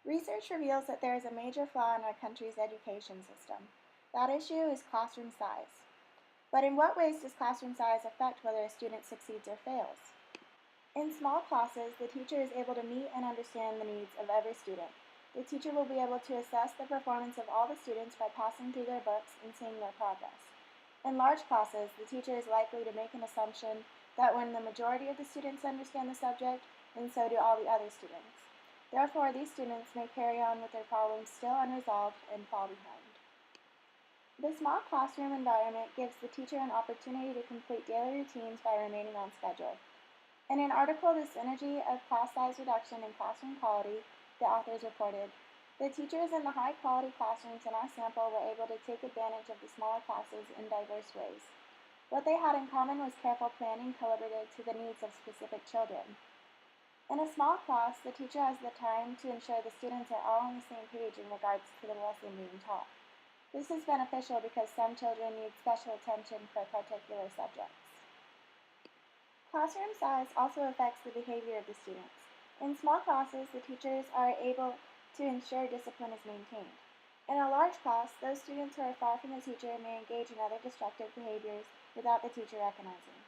Research reveals that there is a major flaw in our country's education system. That issue is classroom size. But in what ways does classroom size affect whether a student succeeds or fails? In small classes, the teacher is able to meet and understand the needs of every student. The teacher will be able to assess the performance of all the students by passing through their books and seeing their progress. In large classes, the teacher is likely to make an assumption that when the majority of the students understand the subject, then so do all the other students. Therefore, these students may carry on with their problems still unresolved and fall behind. The small classroom environment gives the teacher an opportunity to complete daily routines by remaining on schedule. In an article, The Synergy of Class Size Reduction and Classroom Quality, the authors reported, the teachers in the high-quality classrooms in our sample were able to take advantage of the smaller classes in diverse ways. What they had in common was careful planning calibrated to the needs of specific children. In a small class, the teacher has the time to ensure the students are all on the same page in regards to the lesson being taught. This is beneficial because some children need special attention for particular subjects. Classroom size also affects the behavior of the students. In small classes, the teachers are able to ensure discipline is maintained. In a large class, those students who are far from the teacher may engage in other destructive behaviors without the teacher recognizing.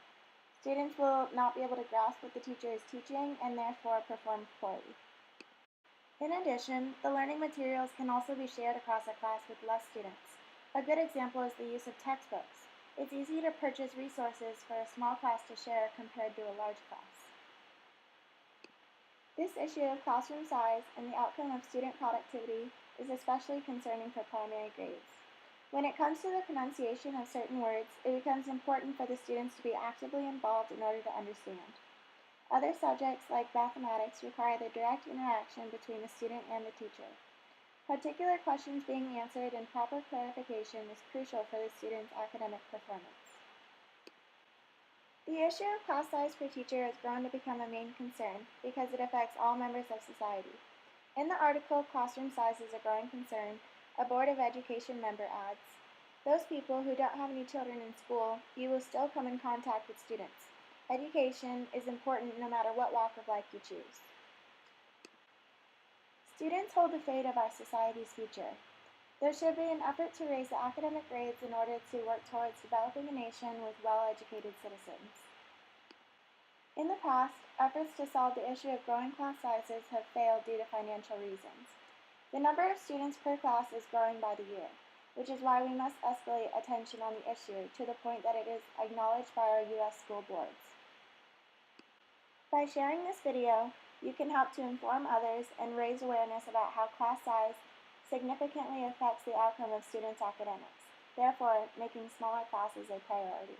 Students will not be able to grasp what the teacher is teaching and therefore perform poorly. In addition, the learning materials can also be shared across a class with less students. A good example is the use of textbooks. It's easy to purchase resources for a small class to share compared to a large class. This issue of classroom size and the outcome of student productivity is especially concerning for primary grades. When it comes to the pronunciation of certain words, it becomes important for the students to be actively involved in order to understand. Other subjects, like mathematics, require the direct interaction between the student and the teacher. Particular questions being answered and proper clarification is crucial for the student's academic performance. The issue of class size per teacher has grown to become a main concern because it affects all members of society. In the article, Classroom Size is a Growing Concern, a Board of Education member adds, those people who don't have any children in school, you will still come in contact with students. Education is important no matter what walk of life you choose. Students hold the fate of our society's future. There should be an effort to raise the academic grades in order to work towards developing a nation with well-educated citizens. In the past, efforts to solve the issue of growing class sizes have failed due to financial reasons. The number of students per class is growing by the year, which is why we must escalate attention on the issue to the point that it is acknowledged by our U.S. school boards. By sharing this video, you can help to inform others and raise awareness about how class size significantly affects the outcome of students' academics, therefore making smaller classes a priority.